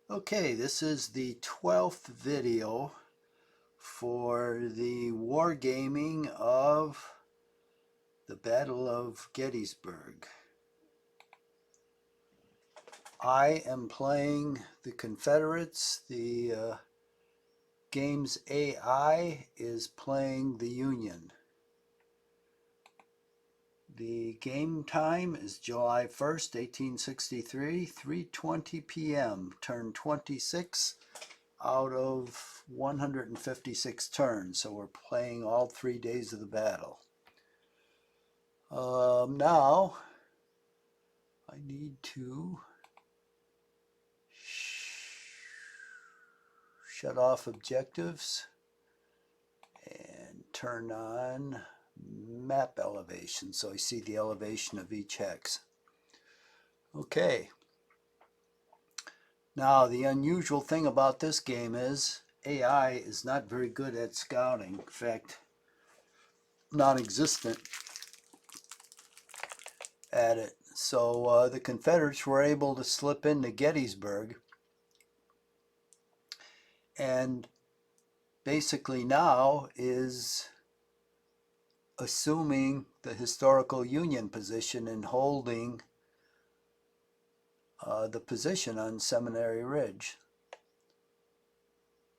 Okay, this is the 12th video for the wargaming of the Battle of Gettysburg. I am playing the Confederates. The game's AI is playing the Union. The game time is July 1st, 1863, 3:20 p.m., turn 26 out of 156 turns, so we're playing all 3 days of the battle. Now I need to shut off objectives and turn on map elevation so I see the elevation of each hex. Okay, now the unusual thing about this game is AI is not very good at scouting. In fact, non-existent at it. So the Confederates were able to slip into Gettysburg, and basically now is assuming the historical Union position and holding the position on Seminary Ridge.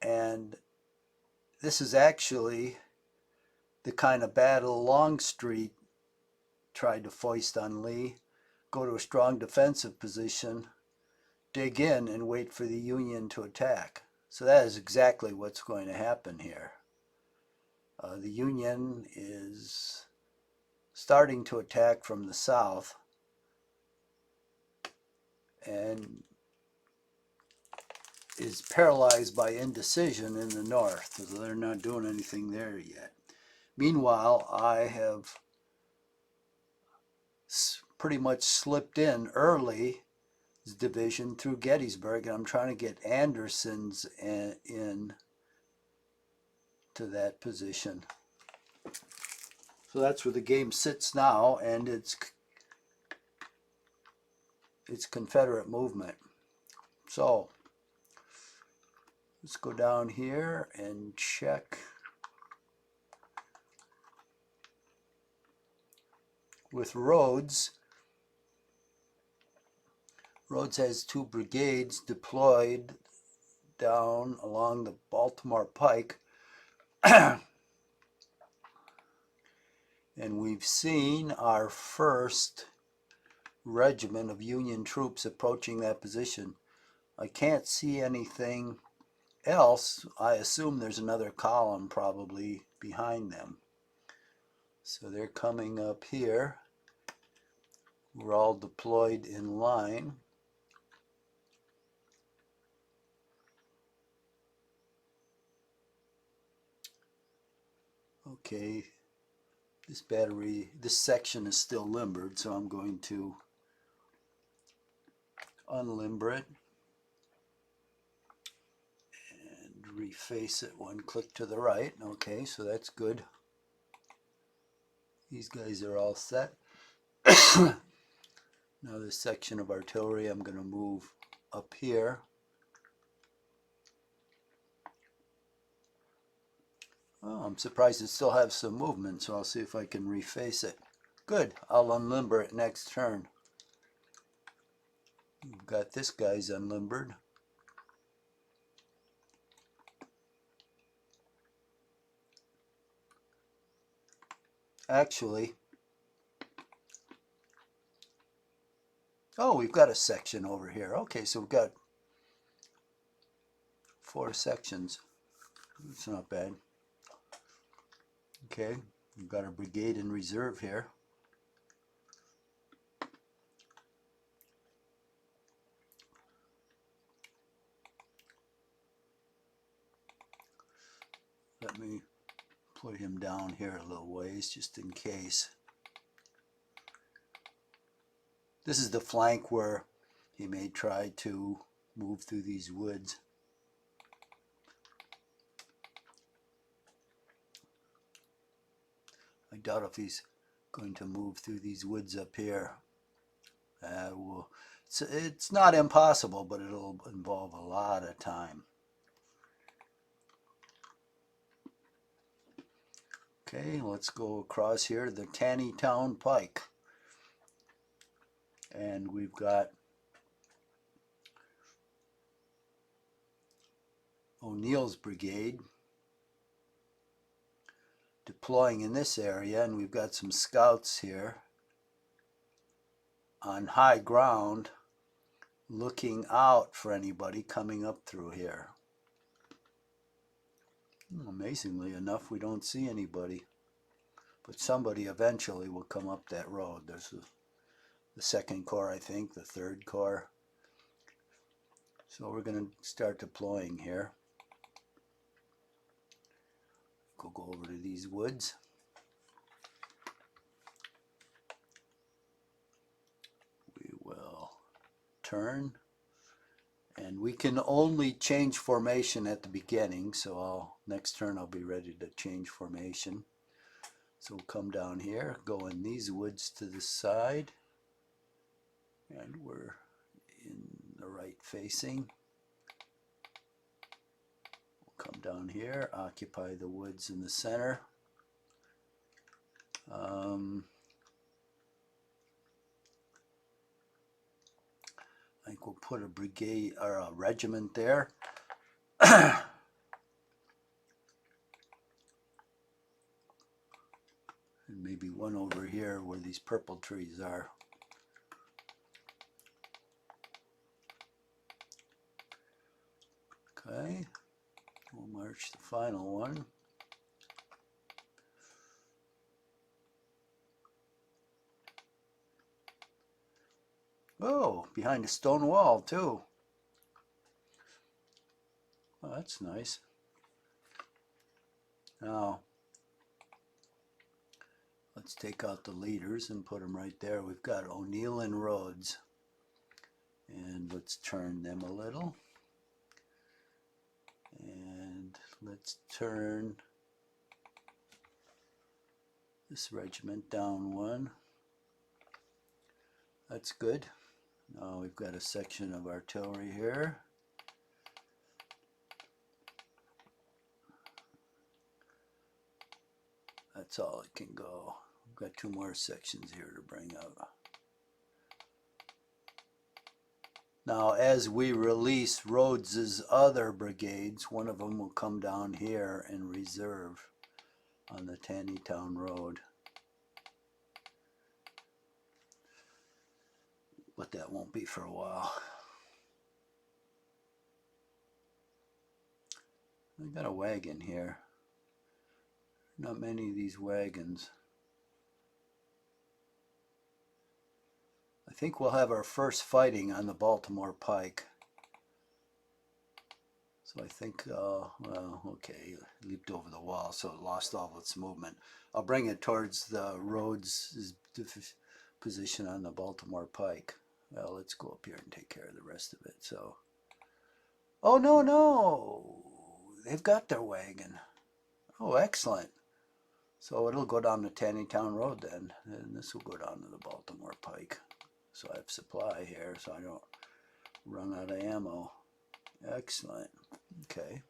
And this is actually the kind of battle Longstreet tried to foist on Lee. Go to a strong defensive position, dig in, and wait for the Union to attack. So that is exactly what's going to happen here. The Union is starting to attack from the south and is paralyzed by indecision in the north, so they're not doing anything there yet. Meanwhile, I have pretty much slipped in early division through Gettysburg, and I'm trying to get Anderson's in to that position. So that's where the game sits now, and it's Confederate movement. So let's go down here and check with Rhodes. Rhodes has 2 brigades deployed down along the Baltimore Pike. And we've seen our first regiment of Union troops approaching that position. I can't see anything else. I assume there's another column probably behind them. So they're coming up here. We're all deployed in line. Okay, this section is still limbered, so I'm going to unlimber it and reface it 1 click to the right. Okay, so that's good. These guys are all set. Now this section of artillery I'm going to move up here. Oh, I'm surprised it still has some movement, so I'll see if I can reface it. Good, I'll unlimber it next turn. We've got this guy's unlimbered. Actually, oh, we've got a section over here. Okay, so we've got 4 sections. That's not bad. Okay, we've got a brigade in reserve here. Let me put him down here a little ways just in case. This is the flank where he may try to move through these woods. I doubt if he's going to move through these woods up here. We'll It's not impossible, but it'll involve a lot of time. Okay, let's go across here to the Taneytown Pike. And we've got O'Neill's brigade deploying in this area, and we've got some scouts here on high ground looking out for anybody coming up through here. Amazingly enough, we don't see anybody, but somebody eventually will come up that road. There's the 2nd Corps, I think, the 3rd Corps. So we're going to start deploying here. We'll go over to these woods. We will turn, and we can only change formation at the beginning, so next turn I'll be ready to change formation. So we'll come down here, go in these woods to the side, and we're in the right facing. We'll come down here, occupy the woods in the center. I think we'll put a brigade or a regiment there. And maybe one over here where these purple trees are. Okay, we'll march the final one. Oh, behind a stone wall too. Oh, that's nice. Now, let's take out the leaders and put them right there. We've got O'Neill and Rhodes. And let's turn them a little. And let's turn this regiment down one. That's good. Now we've got a section of artillery here. That's all it can go. We've got 2 more sections here to bring up. Now as we release Rhodes's other brigades, one of them will come down here and reserve on the Taneytown Road. But that won't be for a while. I got a wagon here. Not many of these wagons. I think we'll have our first fighting on the Baltimore Pike. So I think, well, okay, it leaped over the wall, so it lost all its movement. I'll bring it towards the Rhodes' position on the Baltimore Pike. Well, let's go up here and take care of the rest of it. So, oh no, they've got their wagon. Oh, excellent. So it'll go down the Taneytown Road then, and this will go down to the Baltimore Pike. So I have supply here, so I don't run out of ammo. Excellent. Okay.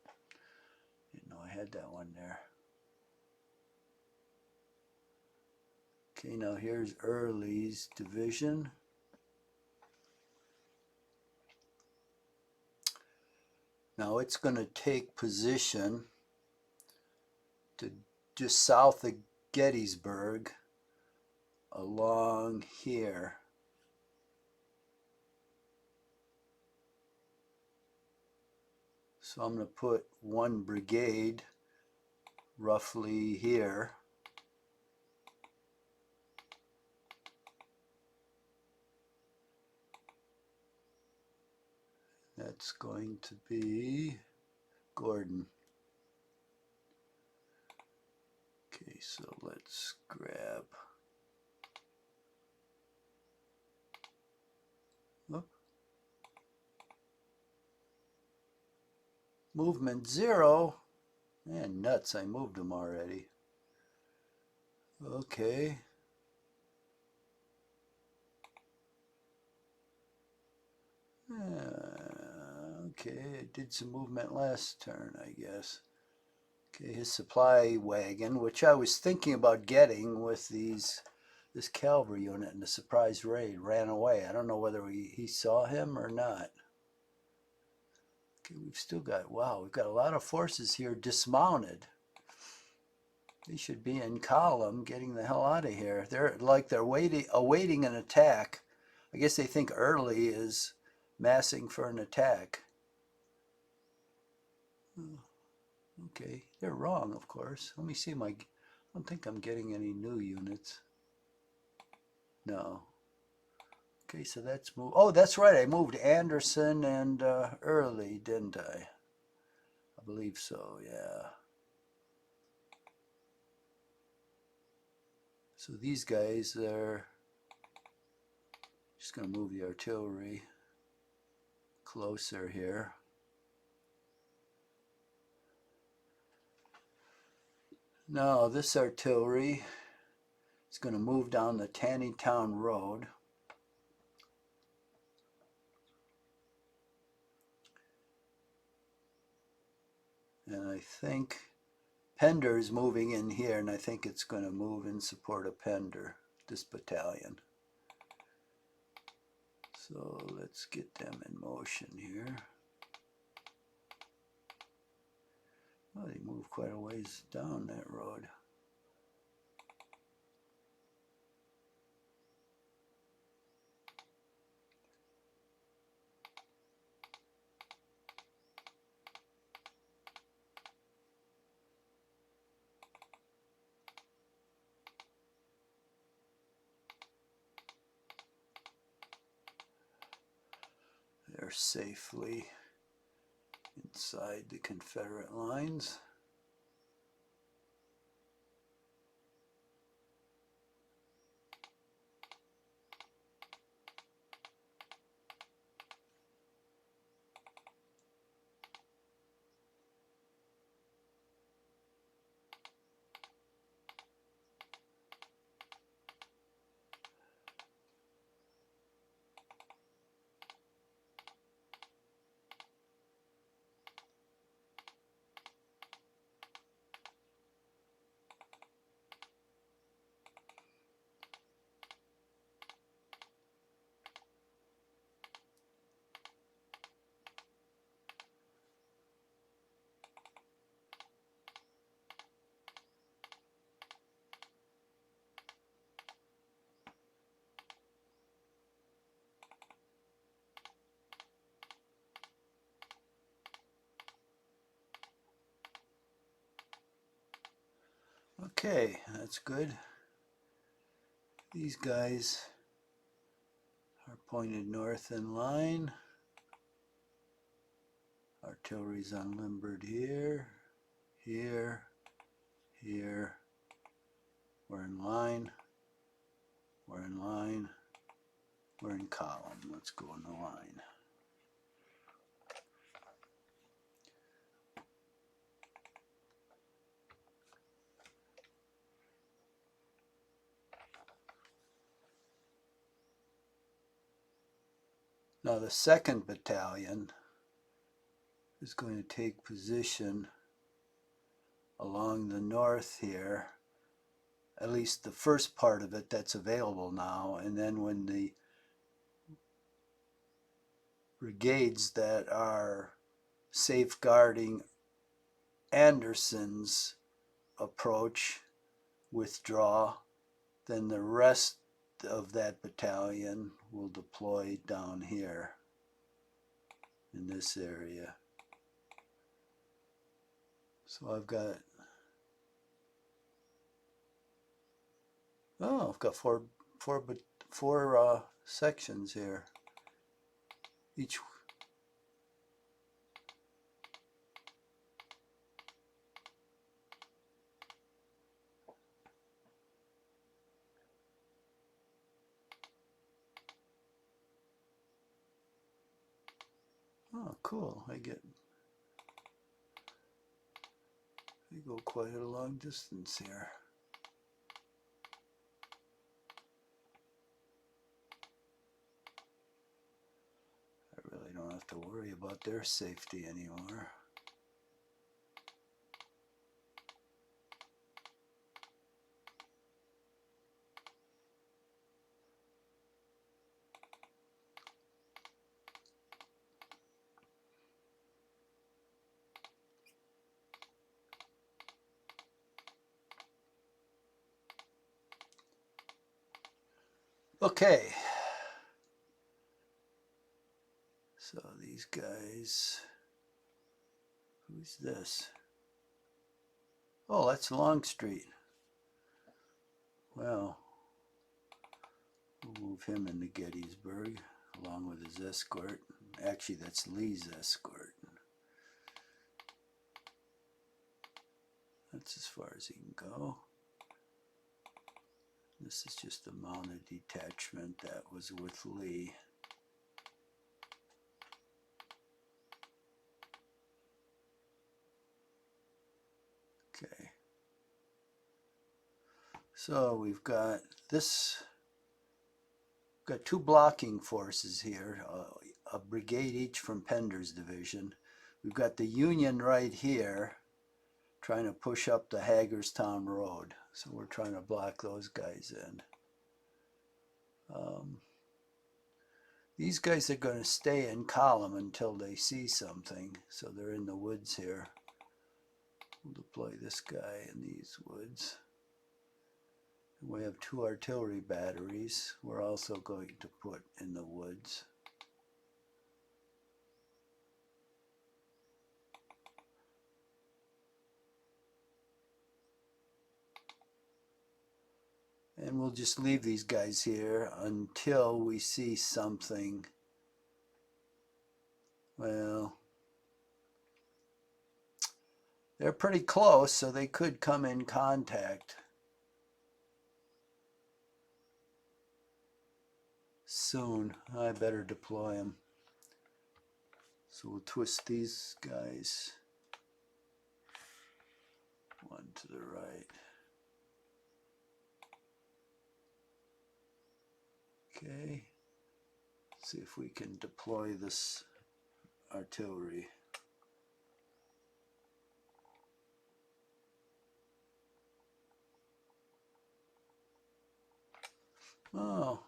Didn't know I had that one there. Okay, now here's Early's division. Now it's going to take position to just south of Gettysburg along here. So I'm going to put 1 brigade roughly here. That's going to be Gordon. Okay, so let's grab. Oh. Movement 0. Man, nuts, I moved them already. Okay. Okay, it did some movement last turn, I guess. Okay, his supply wagon, which I was thinking about getting with this cavalry unit in the surprise raid, ran away. I don't know whether he saw him or not. Okay, we've still got, wow, we've got a lot of forces here dismounted. They should be in column getting the hell out of here. They're awaiting an attack. I guess they think Early is massing for an attack. Okay, they're wrong, of course. Let me see I don't think I'm getting any new units. No. Okay, so that's moved. Oh, that's right. I moved Anderson and Early, didn't I? I believe so, yeah. So these guys are just going to move the artillery closer here. Now this artillery is going to move down the Tannytown Road. And I think Pender is moving in here, and I think it's going to move in support of Pender, this battalion. So let's get them in motion here. Oh, they move quite a ways down that road. They're safely inside the Confederate lines. Okay, that's good. These guys are pointed north in line. Artillery's unlimbered here, here, here. We're in line. We're in line. We're in column. Let's go in the line. Now the 2nd Battalion is going to take position along the north here, at least the first part of it that's available now, and then when the brigades that are safeguarding Anderson's approach withdraw, then the rest of that battalion will deploy down here in this area. So I've got four sections here. Each oh, cool. I go quite a long distance here. I really worry about their safety anymore. Okay, so these guys, who's this? Oh, that's Longstreet. Well, we'll move him into Gettysburg along with his escort. Actually, that's Lee's escort. That's as far as he can go. This is just the mounted detachment that was with Lee. Okay. So we've got this, got two blocking forces here, a brigade each from Pender's division. We've got the Union right here trying to push up the Hagerstown Road. So we're trying to block those guys in. These guys are going to stay in column until they see something. So they're in the woods here. We'll deploy this guy in these woods. And we have 2 artillery batteries we're also going to put in the woods. And we'll just leave these guys here until we see something. Well, they're pretty close, so they could come in contact soon. I better deploy them. So we'll twist these guys one to the right. Okay, see if we can deploy this artillery. Oh,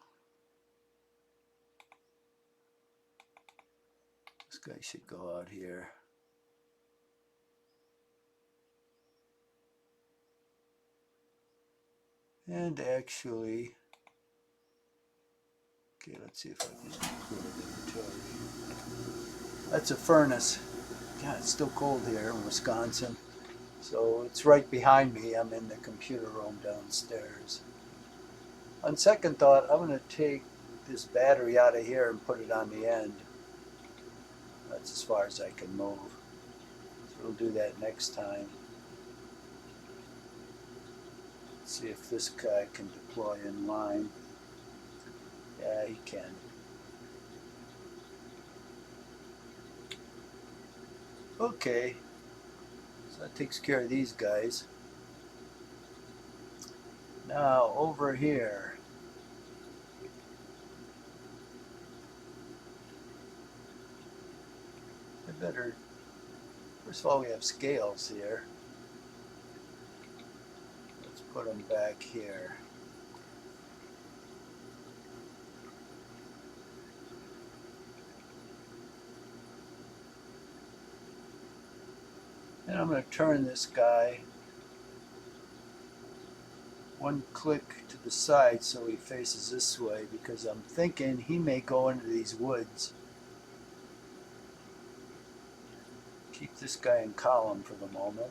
this guy should go out here. And actually, okay, let's see if I can include inventory. That's a furnace. God, it's still cold here in Wisconsin. So it's right behind me. I'm in the computer room downstairs. On second thought, I'm going to take this battery out of here and put it on the end. That's as far as I can move. So we'll do that next time. See if this guy can deploy in line. Yeah, he can. Okay, so that takes care of these guys. Now over here, I better, first of all, we have scales here. Let's put them back here. And I'm going to turn this guy one click to the side so he faces this way, because I'm thinking he may go into these woods. Keep this guy in column for the moment.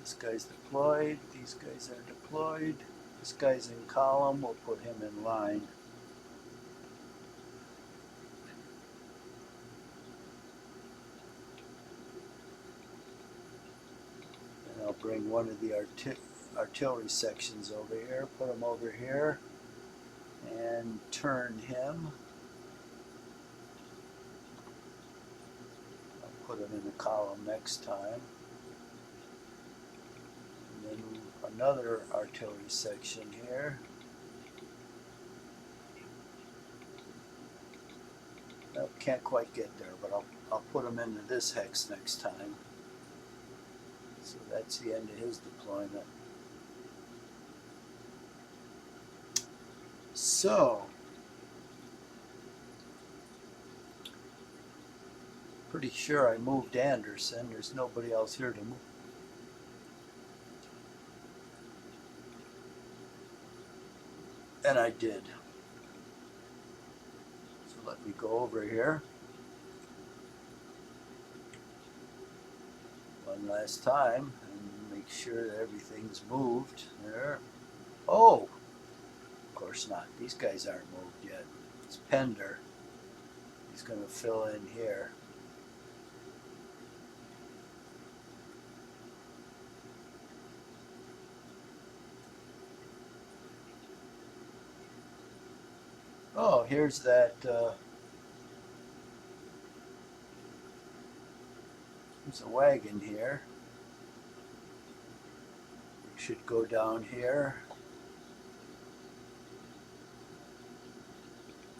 This guy's deployed, these guys are deployed, this guy's in column, we'll put him in line. And I'll bring one of the artillery sections over here, put him over here, and turn him. I'll put him in the column next time. And then another artillery section here. Nope, can't quite get there, but I'll put him into this hex next time. So that's the end of his deployment. So, pretty sure I moved Anderson. There's nobody else here to move. And I did. So let me go over here. One last time and make sure that everything's moved there. Oh, of course not. These guys aren't moved yet. It's Pender. He's going to fill in here. Oh, here's that. There's a wagon here. It should go down here.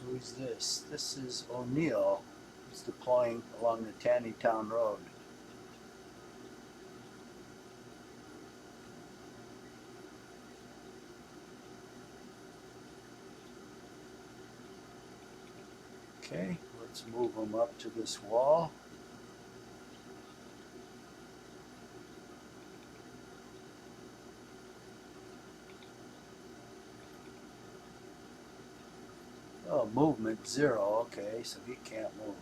Who's this? This is O'Neill. He's deploying along the Taneytown Road. Okay, let's move him up to this wall. Oh, movement 0. Okay, so he can't move.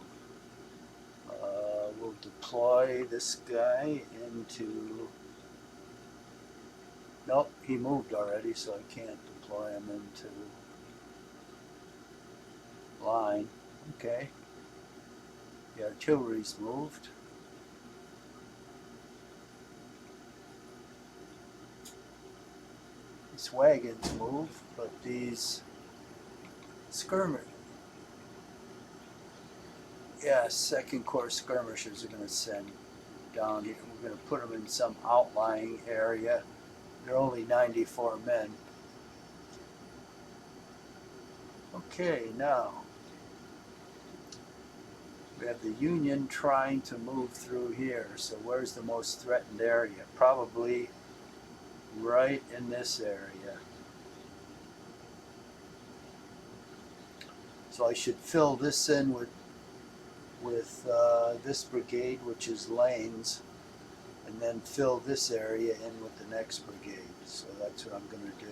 We'll deploy this guy into... Nope, he moved already, so I can't deploy him into line. Okay. The artillery's moved. These wagons move, but these skirmish... Yeah, second corps skirmishers are going to send down here. We're going to put them in some outlying area. They're only 94 men. Okay, now we have the Union trying to move through here. So where's the most threatened area? Probably right in this area. So I should fill this in with this brigade, which is Lane's, and then fill this area in with the next brigade. So that's what I'm going to do.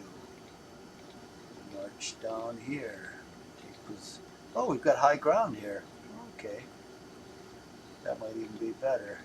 March down here. Oh, we've got high ground here. Okay. That might even be better.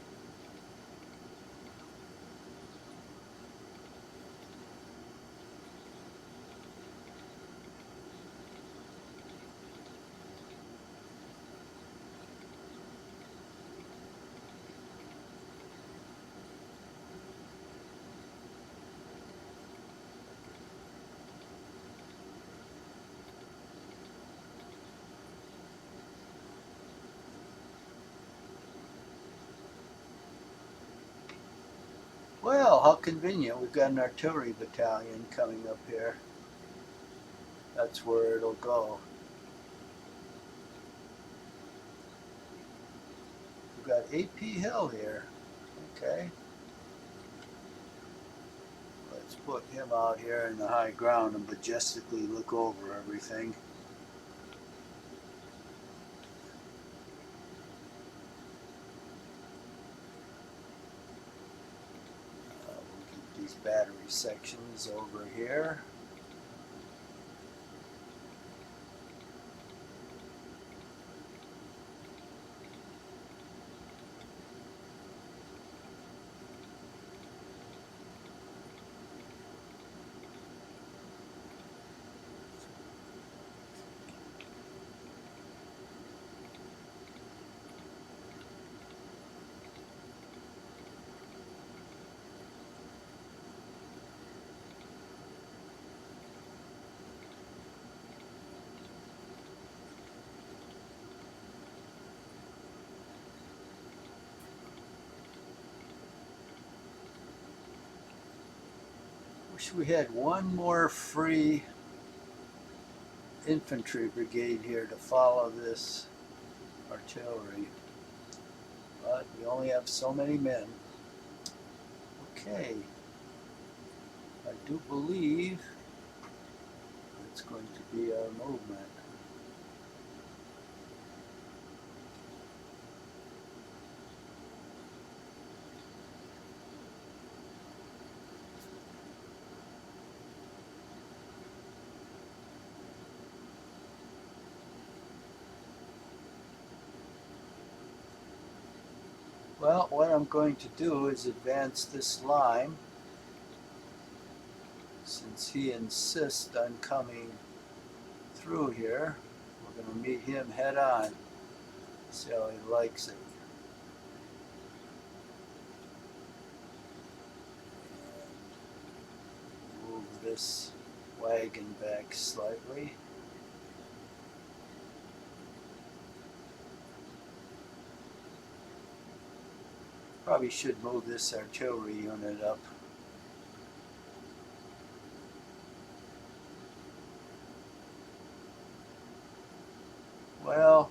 Well, how convenient. We've got an artillery battalion coming up here. That's where it'll go. We've got AP Hill here. Okay. Let's put him out here in the high ground and majestically look over everything. These battery sections over here. Wish we had one more free infantry brigade here to follow this artillery. But we only have so many men. Okay. I do believe it's going to be our movement. Well, what I'm going to do is advance this line, since he insists on coming through here. We're going to meet him head on. See how he likes it. Move this wagon back slightly. Probably should move this artillery unit up. Well,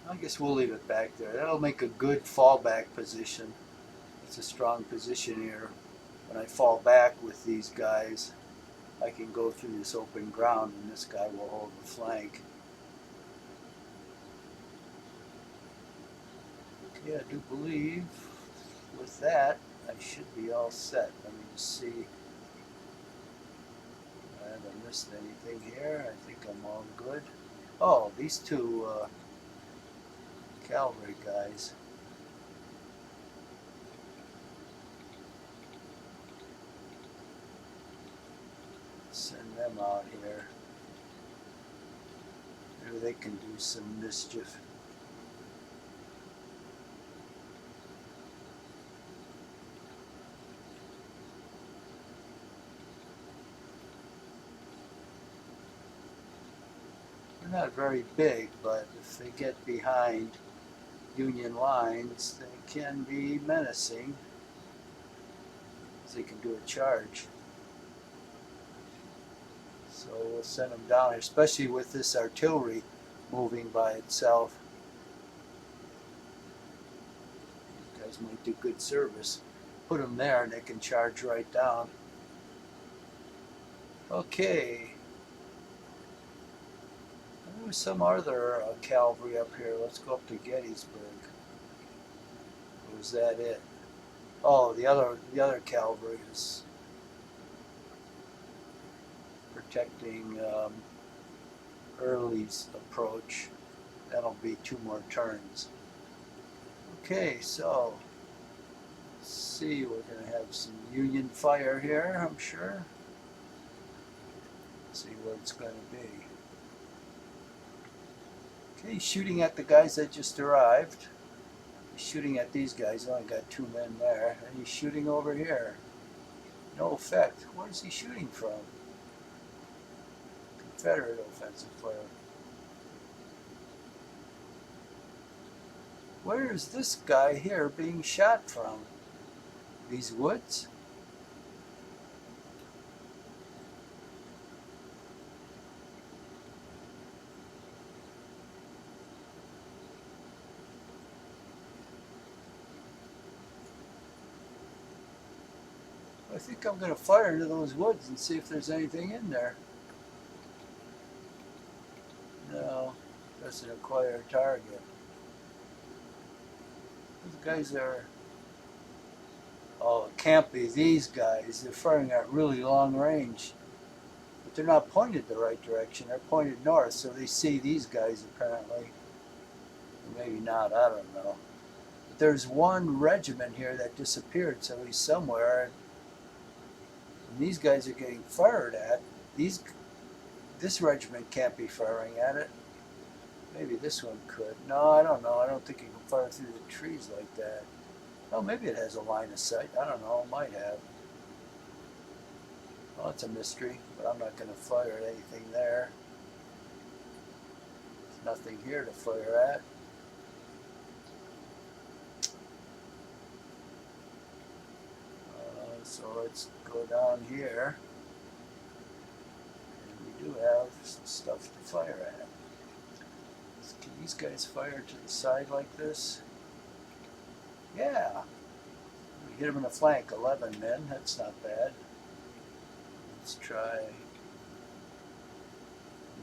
I guess we'll leave it back there. That'll make a good fallback position. It's a strong position here. When I fall back with these guys, I can go through this open ground and this guy will hold the flank. Okay, I do believe with that I should be all set. Let me just see. I haven't missed anything here. I think I'm all good. Oh, these two cavalry guys. Send them out here. Maybe they can do some mischief. They're not very big, but if they get behind Union lines, they can be menacing. They can do a charge. So we'll send them down here, especially with this artillery moving by itself. These guys might do good service. Put them there and they can charge right down. Okay. There was some other cavalry up here. Let's go up to Gettysburg. Or was that it? Oh, the other cavalry is protecting Early's approach. That'll be 2 more turns. Okay, so let's see. We're going to have some Union fire here, I'm sure. Let's see what it's going to be. Okay, he's shooting at the guys that just arrived. He's shooting at these guys. Only got 2 men there. And he's shooting over here. No effect. Where's he shooting from? Confederate offensive fire. Where is this guy here being shot from? These woods? I think I'm going to fire into those woods and see if there's anything in there. No, doesn't acquire a target. Those guys are... Oh, it can't be these guys. They're firing at really long range. But they're not pointed the right direction. They're pointed north, so they see these guys apparently. Or maybe not, I don't know. But there's one regiment here that disappeared, so he's somewhere. And these guys are getting fired at. This regiment can't be firing at it. Maybe this one could. No, I don't know. I don't think you can fire through the trees like that. Oh, maybe it has a line of sight. I don't know. It might have. Well, it's a mystery, but I'm not going to fire at anything there. There's nothing here to fire at. So let's go down here. And we do have some stuff to fire at. Can you these guys fire to the side like this? Yeah. We hit them in the flank. 11 men. That's not bad. Let's try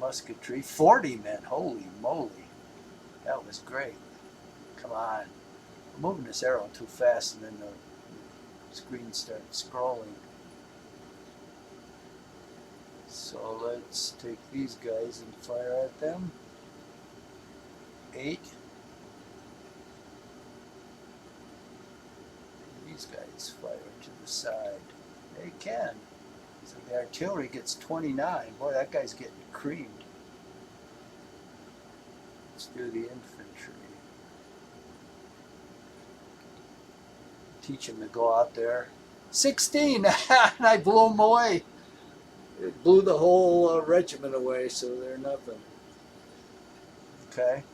musketry. 40 men. Holy moly. That was great. Come on. I'm moving this arrow too fast and then the screen starts scrolling. So let's take these guys and fire at them. 8. These guys fire to the side. They can. So the artillery gets 29. Boy, that guy's getting creamed. Let's do the infantry. Teach him to go out there. 16! And I blew him away. It blew the whole regiment away, so they're nothing. Okay.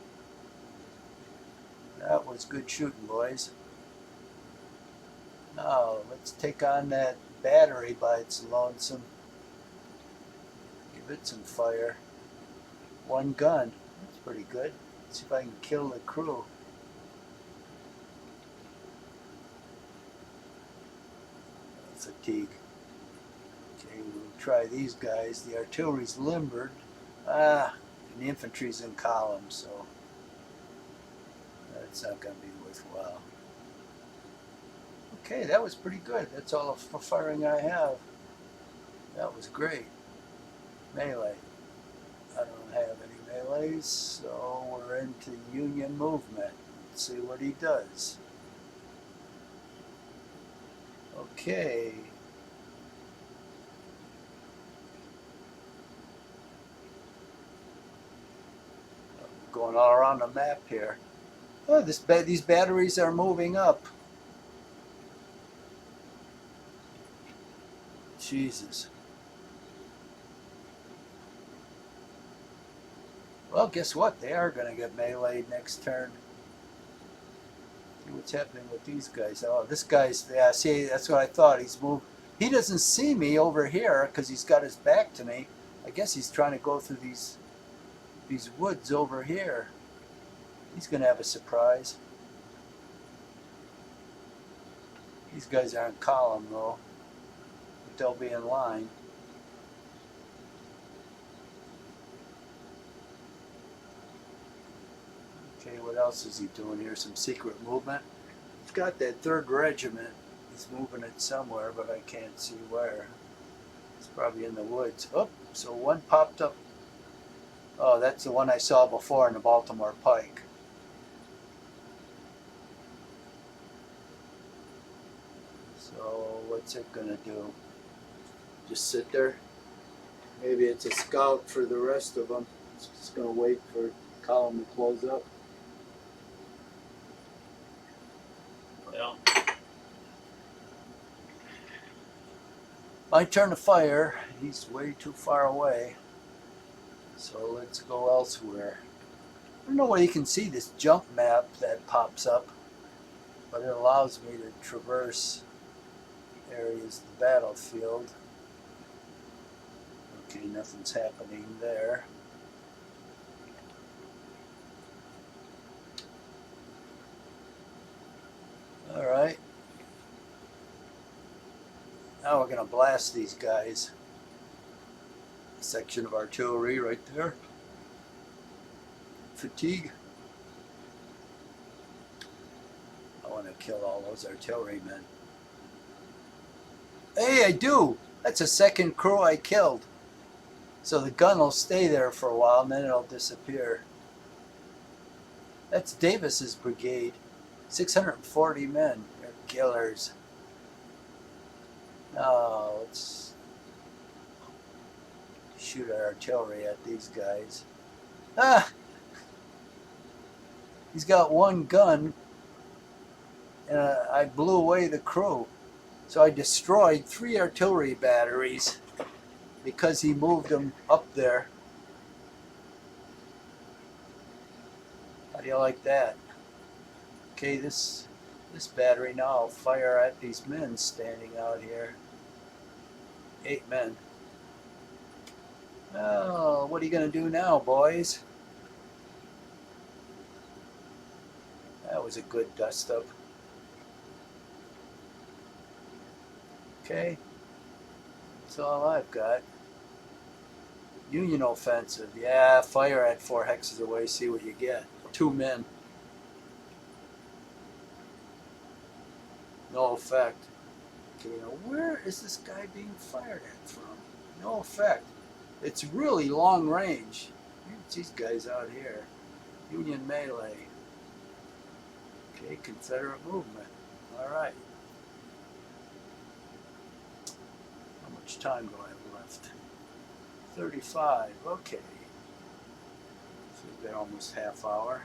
That was good shooting, boys. Now, let's take on that battery by its lonesome. Give it some fire. 1 gun. That's pretty good. Let's see if I can kill the crew. Fatigue. Okay, we'll try these guys. The artillery's limbered. And the infantry's in column, so that's not going to be worthwhile. Okay, that was pretty good. That's all the firing I have. That was great. Melee. I don't have any melees, so we're into Union movement. Let's see what he does. Okay. Going all around the map here. Oh, these batteries are moving up. Jesus. Well, guess what? They are going to get meleeed next turn. See what's happening with these guys. Oh, this guy's, yeah, see, that's what I thought. He's moved. He doesn't see me over here because he's got his back to me. I guess he's trying to go through these woods over here. He's going to have a surprise. These guys aren't column, though. But they'll be in line. Okay, what else is he doing here? Some secret movement. He's got that 3rd regiment. He's moving it somewhere, but I can't see where. It's probably in the woods. Oh, so one popped up. Oh, that's the one I saw before in the Baltimore Pike. So what's it gonna do? Just sit there? Maybe it's a scout for the rest of them. It's just gonna wait for column to close up. Well, my turn to fire. He's way too far away. So let's go elsewhere. I don't know whether you can see this jump map that pops up, but it allows me to traverse areas of the battlefield. Okay, nothing's happening there. Alright. Now we're going to blast these guys. A section of artillery right there. Fatigue. I want to kill all those artillerymen. Hey, I do! That's a 2nd crew I killed. So the gun will stay there for a while and then it'll disappear. That's Davis's brigade. 640 men. They're killers. Now let's shoot our artillery at these guys. Ah! He's got 1 gun and I blew away the crew. So I destroyed 3 artillery batteries because he moved them up there. How do you like that? Okay, this battery now will fire at these men standing out here. 8 men. Oh, what are you going to do now, boys? was a good dust-up. Okay, that's all I've got. Union offensive. Yeah, fire at 4 hexes away, see what you get. 2 men. No effect. Okay, now where is this guy being fired at from? No effect. It's really long range. It's these guys out here. Union melee. Okay, Confederate movement. Alright. How much time do I have left? 35. Okay. So we've got almost half hour.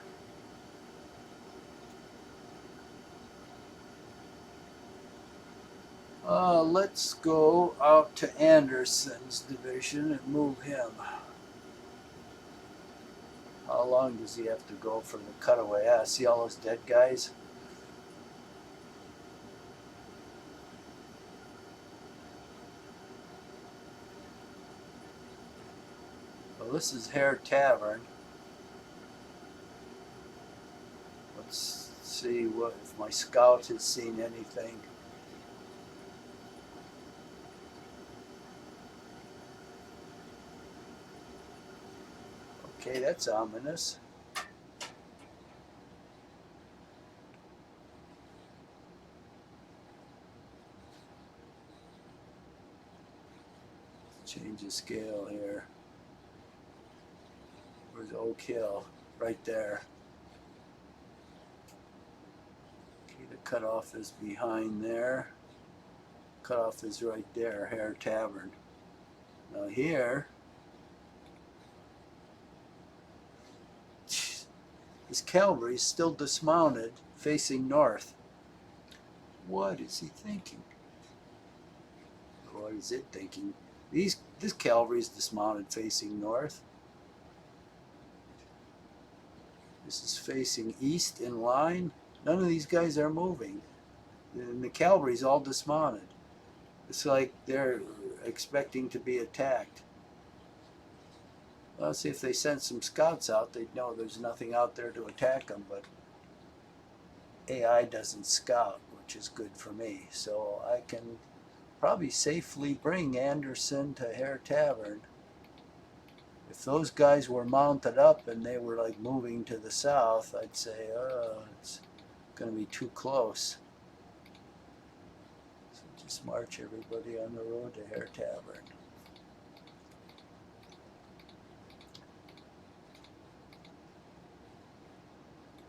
Let's go out to Anderson's division and move him. How long does he have to go for the cutaway? Ah, see all those dead guys? Well, this is Hare Tavern. Let's see what if my scout has seen anything. Okay, that's ominous. Change the scale here. Where's Oak Hill? Right there. Okay, the cutoff is behind there. Cutoff is right there, Hare Tavern. Now here, his cavalry is still dismounted, facing north. What is he thinking? What is it thinking? This cavalry is dismounted, facing north. This is facing east in line. None of these guys are moving. And the cavalry's all dismounted. It's like they're expecting to be attacked. Well, see, if they sent some scouts out, they'd know there's nothing out there to attack them, but AI doesn't scout, which is good for me. So I can probably safely bring Anderson to Hare Tavern. If those guys were mounted up and they were like moving to the south, I'd say, oh, it's going to be too close. So just march everybody on the road to Hare Tavern.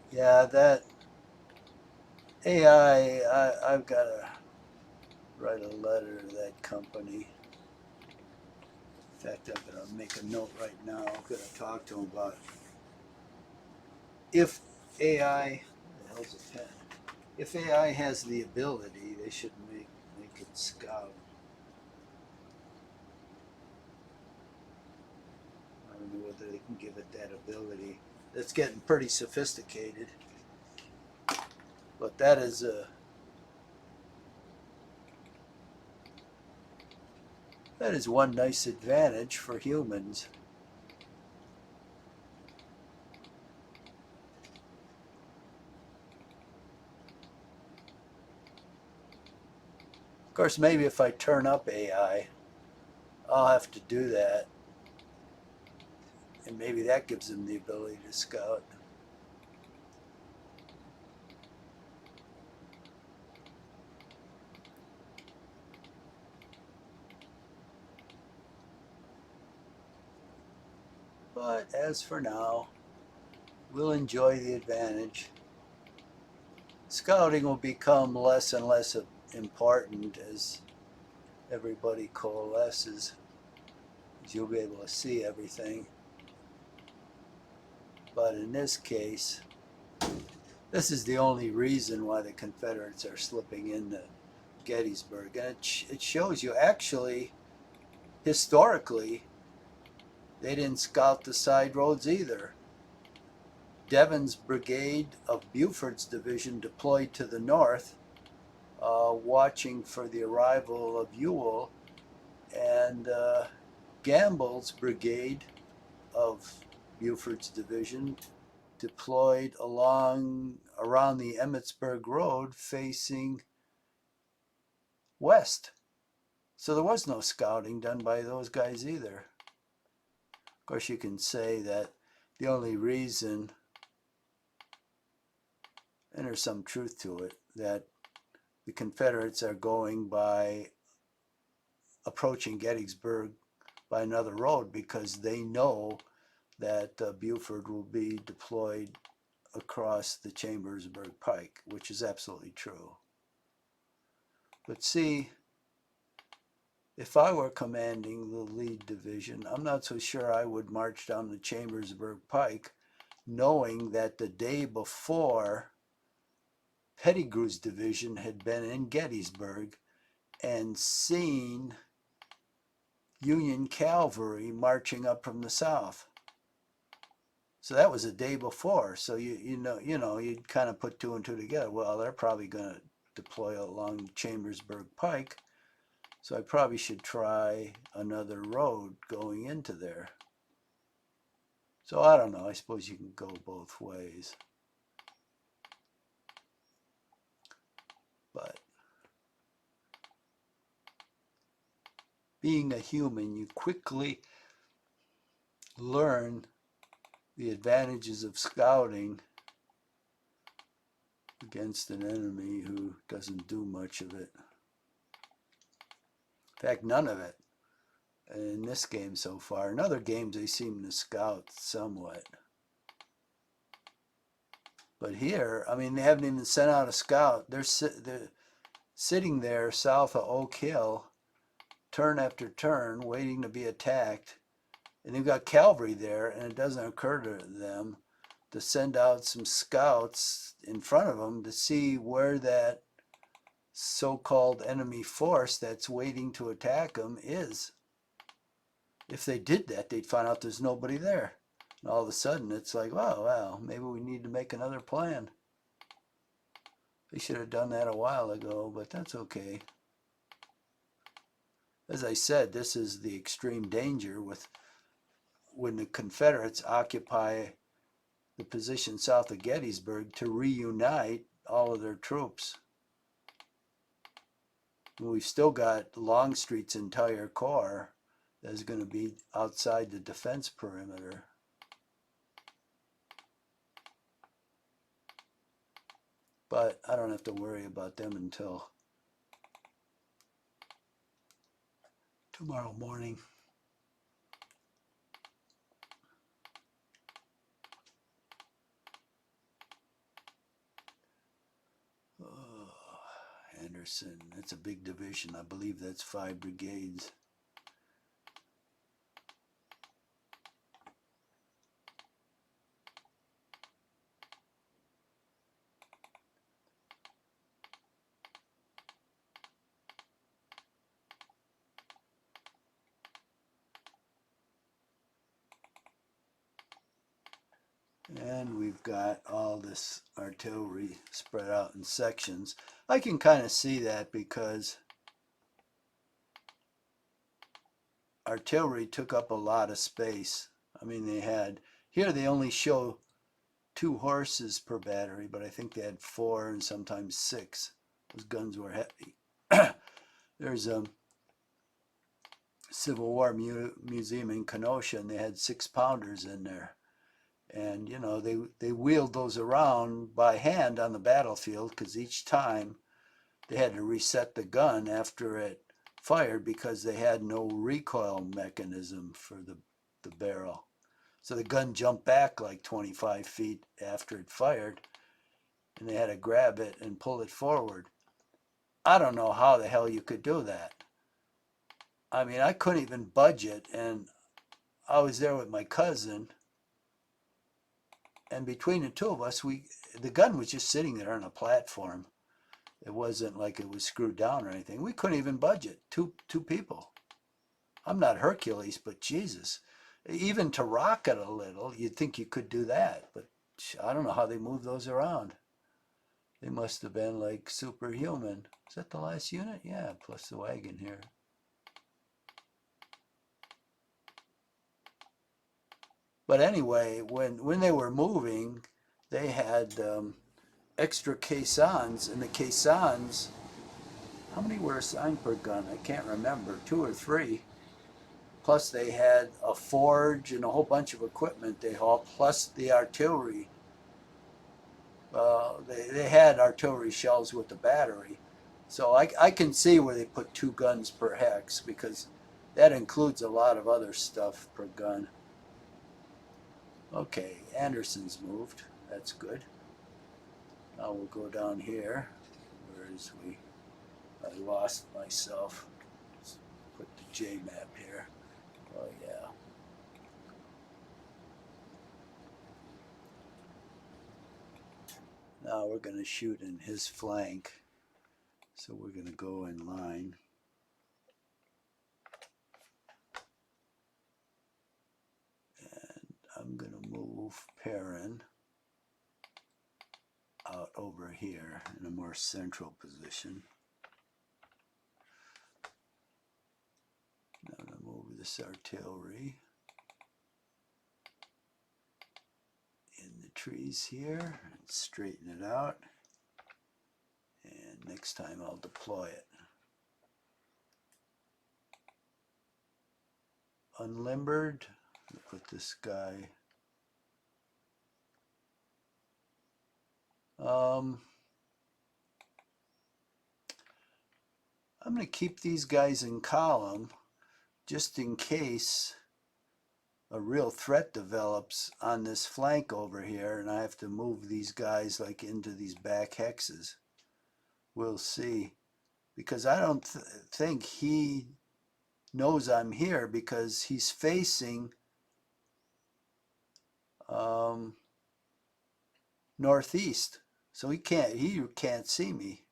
Yeah, that AI, I've got to write a letter to that company. In fact, I'm going to make a note right now. I'm going to talk to them about if AI, what the hell's a pen? If AI has the ability, they should make it scout. I don't know whether they can give it that ability. That's getting pretty sophisticated. But that is one nice advantage for humans. Of course, maybe if I turn up AI, I'll have to do that. And maybe that gives them the ability to scout. But as for now, we'll enjoy the advantage. Scouting will become less and less important as everybody coalesces. You'll be able to see everything. But in this case, this is the only reason why the Confederates are slipping into Gettysburg. And it shows you actually, historically, they didn't scout the side roads either. Devon's brigade of Buford's division deployed to the north, watching for the arrival of Ewell, and Gamble's brigade of Buford's division deployed around the Emmitsburg Road facing west. So there was no scouting done by those guys either. Of course, you can say that the only reason, and there's some truth to it, that the Confederates are going by approaching Gettysburg by another road because they know that Buford will be deployed across the Chambersburg Pike, which is absolutely true. But see, if I were commanding the lead division, I'm not so sure I would march down the Chambersburg Pike knowing that the day before Pettigrew's division had been in Gettysburg and seen Union cavalry marching up from the south. So that was a day before. So you know you'd kind of put two and two together. Well, they're probably going to deploy along the Chambersburg Pike, so I probably should try another road going into there. So I don't know. I suppose you can go both ways. But being a human, you quickly learn the advantages of scouting against an enemy who doesn't do much of it. In fact, none of it in this game so far. In other games, they seem to scout somewhat. But here, I mean, they haven't even sent out a scout. They're sitting there south of Oak Hill, turn after turn, waiting to be attacked. And they've got cavalry there, and it doesn't occur to them to send out some scouts in front of them to see where that so-called enemy force that's waiting to attack them is. If they did that, they'd find out there's nobody there. And all of a sudden, it's like, oh, well, maybe we need to make another plan. They should have done that a while ago, but that's okay. As I said, this is the extreme danger with when the Confederates occupy the position south of Gettysburg to reunite all of their troops. We've still got Longstreet's entire corps that's going to be outside the defense perimeter. But I don't have to worry about them until tomorrow morning. Anderson, that's a big division. I believe that's 5 brigades. And we've got all this artillery spread out in sections. I can kind of see that because artillery took up a lot of space. I mean, here they only show 2 horses per battery, but I think they had 4 and sometimes 6. Those guns were heavy. There's a Civil War museum in Kenosha, and they had 6-pounders in there. And, you know, they wheeled those around by hand on the battlefield because each time they had to reset the gun after it fired because they had no recoil mechanism for the barrel. So the gun jumped back like 25 feet after it fired, and they had to grab it and pull it forward. I don't know how the hell you could do that. I mean, I couldn't even budget, and I was there with my cousin, and between the two of us, the gun was just sitting there on a platform. It wasn't like it was screwed down or anything. We couldn't even budget two people. I'm not Hercules, but Jesus, even to rock it a little, you'd think you could do that, but I don't know how they move those around. They must have been like superhuman. Is that the last unit? Yeah, plus the wagon here. But anyway, when they were moving, they had extra caissons, and the caissons, how many were assigned per gun? I can't remember, 2 or 3. Plus they had a forge and a whole bunch of equipment they hauled, plus the artillery. They had artillery shells with the battery. So I can see where they put 2 guns per hex, because that includes a lot of other stuff per gun. Okay, Anderson's moved. That's good. Now we'll go down here. Where is we? I lost myself. Let's put the J map here. Oh yeah. Now we're going to shoot in his flank. So we're going to go in line. And I'm going to move Perrin out over here in a more central position. Now I'm going to move this artillery in the trees here and straighten it out. And next time I'll deploy it. Unlimbered, I'll put this guy. I'm going to keep these guys in column just in case a real threat develops on this flank over here and I have to move these guys like into these back hexes. We'll see, because I don't think he knows I'm here, because he's facing northeast, so he can't see me.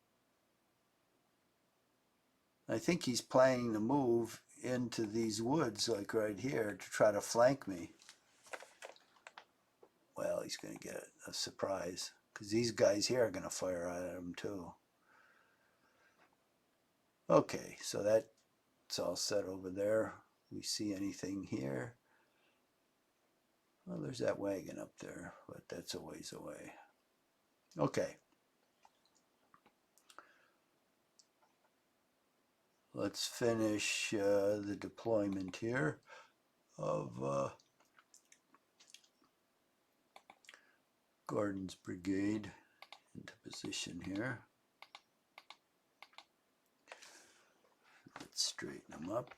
I think he's planning to move into these woods like right here to try to flank me. Well, he's going to get a surprise, because these guys here are going to fire at him too. Okay, so that's all set over there. We see anything here? Well, there's that wagon up there, but that's a ways away. Okay. Let's finish the deployment here of Gordon's brigade into position here. Let's straighten them up.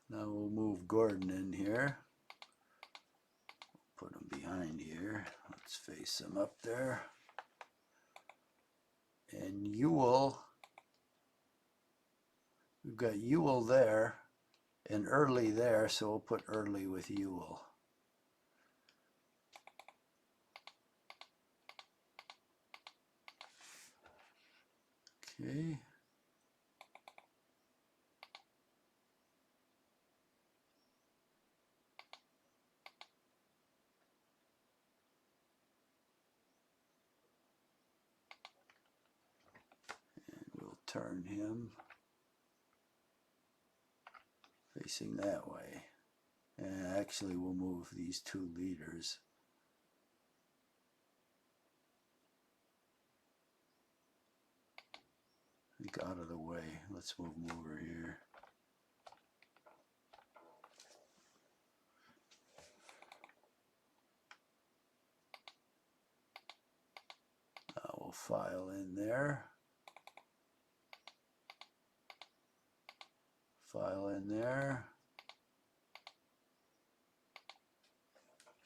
Now we'll move Gordon in here. Put him behind here. Let's face him up there. And Ewell, we've got Ewell there and Early there, so we'll put Early with Ewell. Okay. And we'll turn him facing that way. And actually we'll move these 2 leaders. I think out of the way. Let's move them over here. Now we'll file in there. File in there.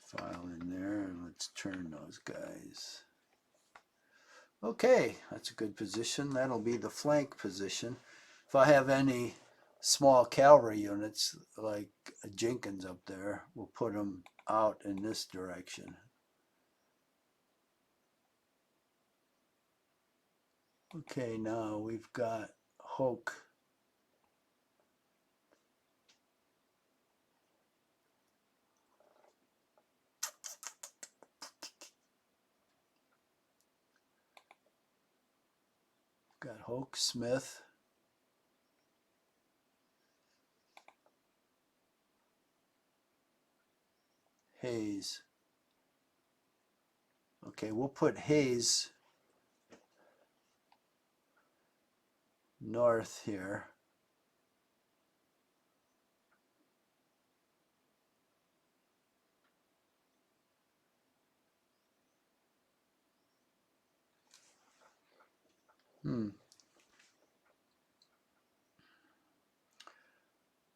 File in there, and let's turn those guys. Okay, that's a good position. That'll be the flank position. If I have any small cavalry units like Jenkins up there, we'll put them out in this direction. Okay, now we've got Hoke. Got Hoke, Smith, Hayes. Okay, we'll put Hayes north here.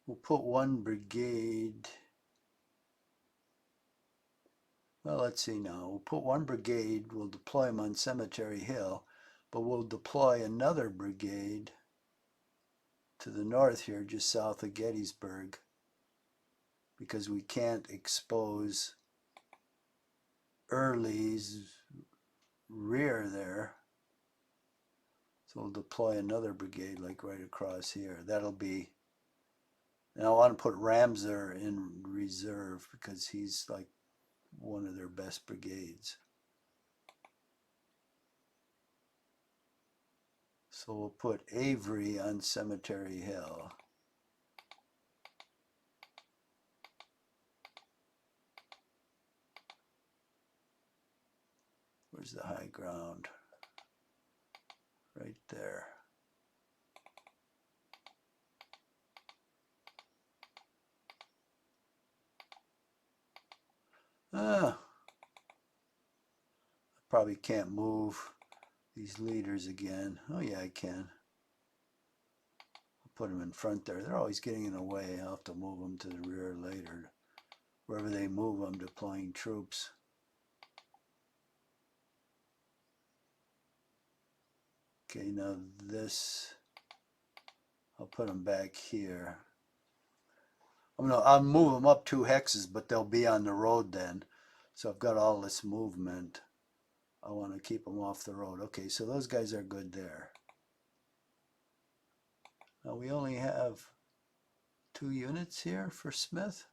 We'll put one brigade. Well, let's see now. We'll put one brigade. We'll deploy them on Cemetery Hill, but we'll deploy another brigade to the north here, just south of Gettysburg, because we can't expose Early's rear there. So we'll deploy another brigade like right across here. That'll be, and I want to put Ramsar in reserve because he's like one of their best brigades. So we'll put Avery on Cemetery Hill. Where's the high ground? Right there. I probably can't move these leaders again. Oh yeah, I can. I'll put them in front there. They're always getting in the way. I'll have to move them to the rear later. Wherever they move, I'm deploying troops. Okay, now this, I'll put them back here. I'll move them up 2 hexes, but they'll be on the road then. So I've got all this movement. I want to keep them off the road. Okay, so those guys are good there. Now we only have 2 units here for Smith.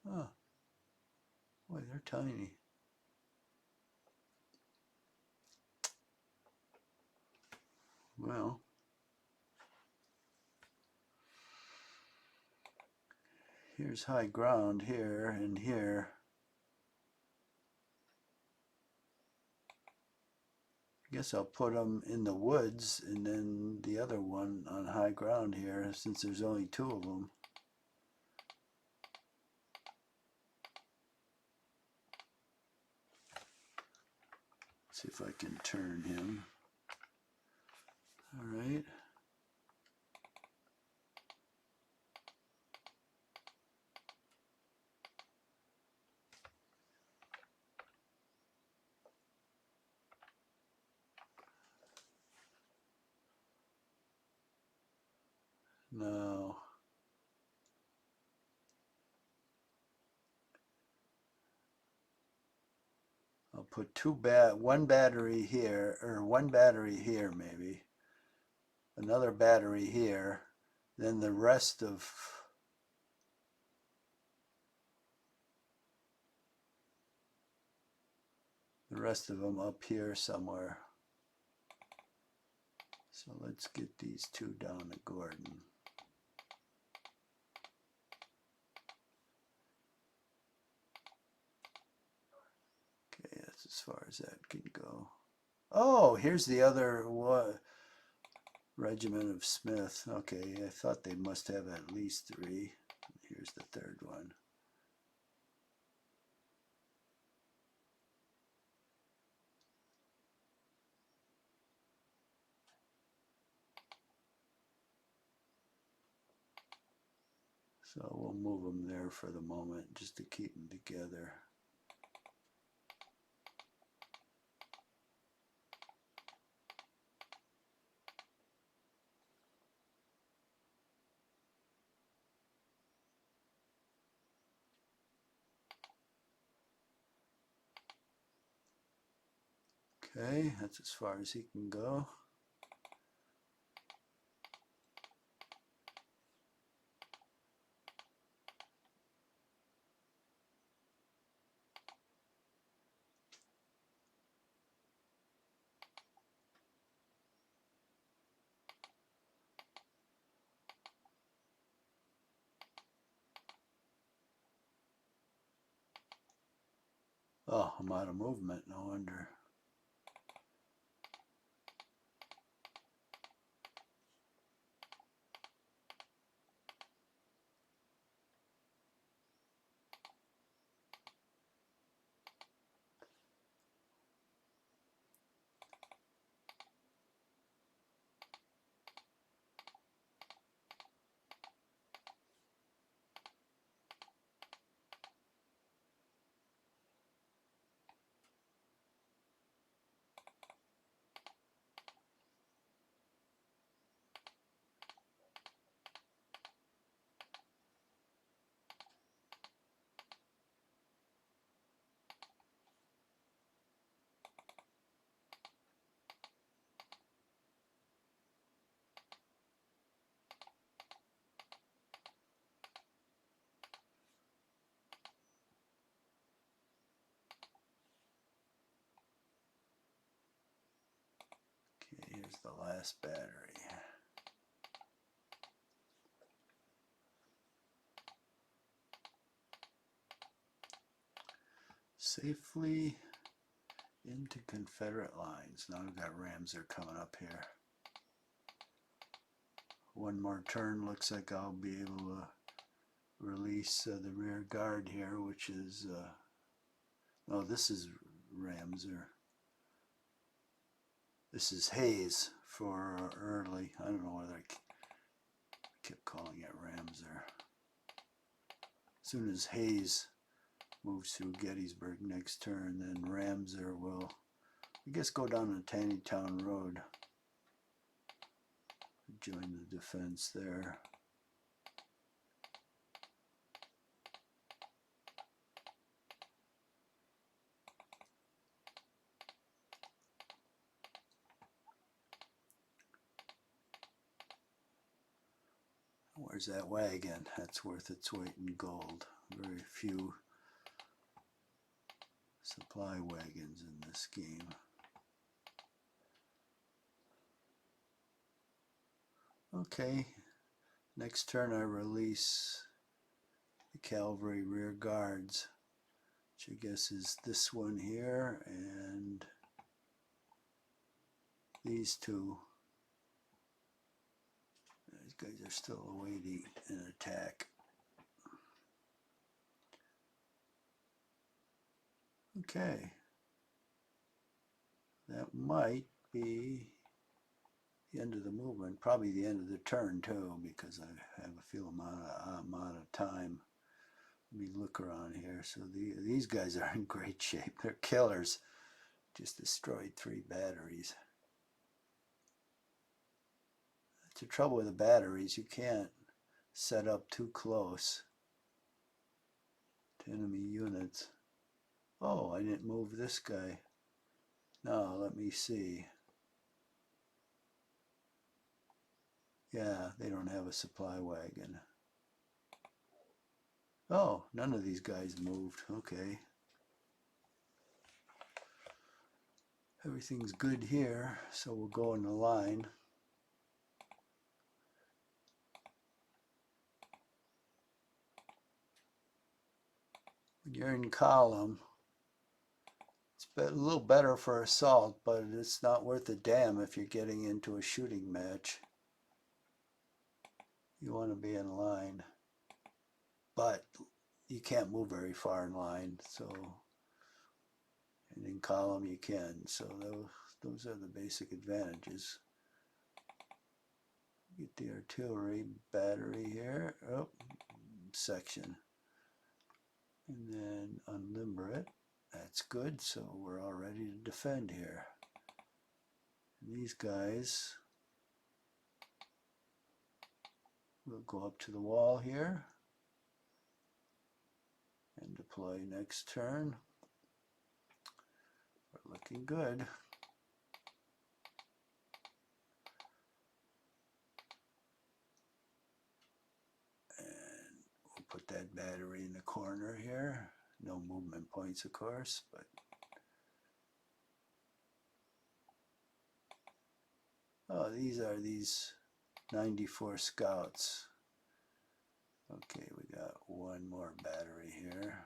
Oh, boy, they're tiny. Well, here's high ground here and here. I guess I'll put them in the woods and then the other one on high ground here since there's only 2 of them. See if I can turn him. All right. Now, I'll put one battery here, or one battery here maybe, another battery here, then the rest of them up here somewhere. So let's get these 2 down to Gordon. Okay, that's as far as that can go. Oh, here's the other regiment of Smith. Okay, I thought they must have at least 3. Here's the 3rd one. So we'll move them there for the moment just to keep them together. Okay, that's as far as he can go. Oh, I'm out of movement, no wonder. Okay, here's the last battery. Safely into Confederate lines. Now we've got Ramser coming up here. One more turn, looks like I'll be able to release the rear guard here, which is, oh, this is Ramser. This is Hayes for early. I don't know whether I kept calling it Ramser. As soon as Hayes moves through Gettysburg next turn, then Ramser will, I guess, go down the Taneytown Road. Join the defense there. Where's that wagon? That's worth its weight in gold. Very few supply wagons in this game. Okay, next turn I release the cavalry rear guards, which I guess is this one here and these two. These guys are still awaiting an attack. Okay, that might be the end of the movement, probably the end of the turn too, because I have a few amount of time. Let me look around here. So these guys are in great shape. They're killers. Just destroyed 3 batteries. That's the trouble with the batteries. You can't set up too close to enemy units. Oh, I didn't move this guy. Now, let me see. Yeah, they don't have a supply wagon. Oh, none of these guys moved. Okay. Everything's good here, so we'll go in the line. When you're in column, it's a little better for assault, but it's not worth a damn if you're getting into a shooting match. You want to be in line, but you can't move very far in line, so, and in column you can, so those are the basic advantages. Get the artillery battery here, oh, section, and then unlimber it. That's good, so we're all ready to defend here. And these guys will go up to the wall here and deploy next turn. We're looking good. And we'll put that battery in the corner here. No movement points, of course, but oh, these are these 94 scouts. Okay, we got one more battery here.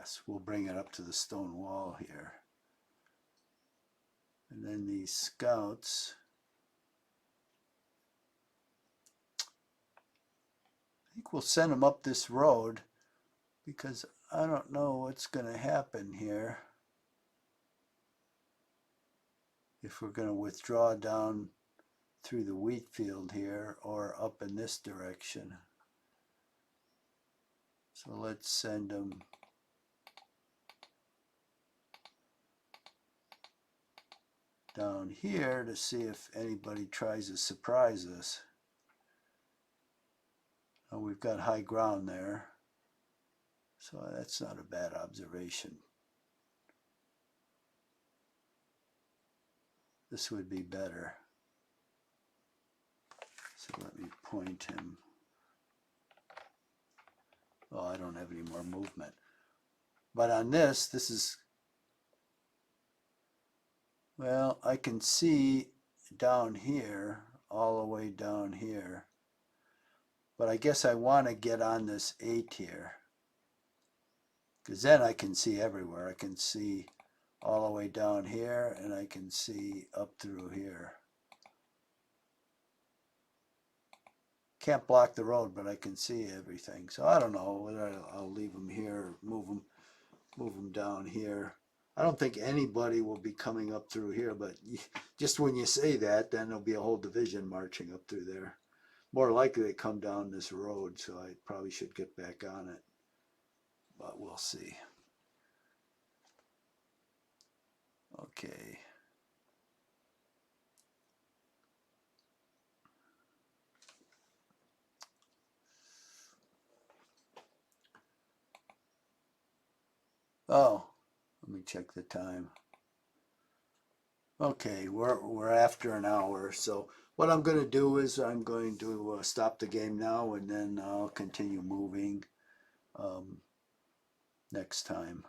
Yes, we'll bring it up to the stone wall here. And then these scouts, I think we'll send them up this road because I don't know what's going to happen here if we're going to withdraw down through the wheat field here or up in this direction. So let's send them down here to see if anybody tries to surprise us. Oh, we've got high ground there, so that's not a bad observation. This would be better. So let me point him. Oh, I don't have any more movement. But on this is, well, I can see down here, all the way down here. But I guess I want to get on this 8 here, because then I can see everywhere. I can see all the way down here, and I can see up through here. Can't block the road, but I can see everything. So I don't know whether I'll leave them here or move them down here. I don't think anybody will be coming up through here, but just when you say that, then there'll be a whole division marching up through there. More likely they come down this road, so I probably should get back on it, but we'll see. Okay. Oh, let me check the time. Okay, we're after an hour, so what I'm going to do is I'm going to stop the game now, and then I'll continue moving next time.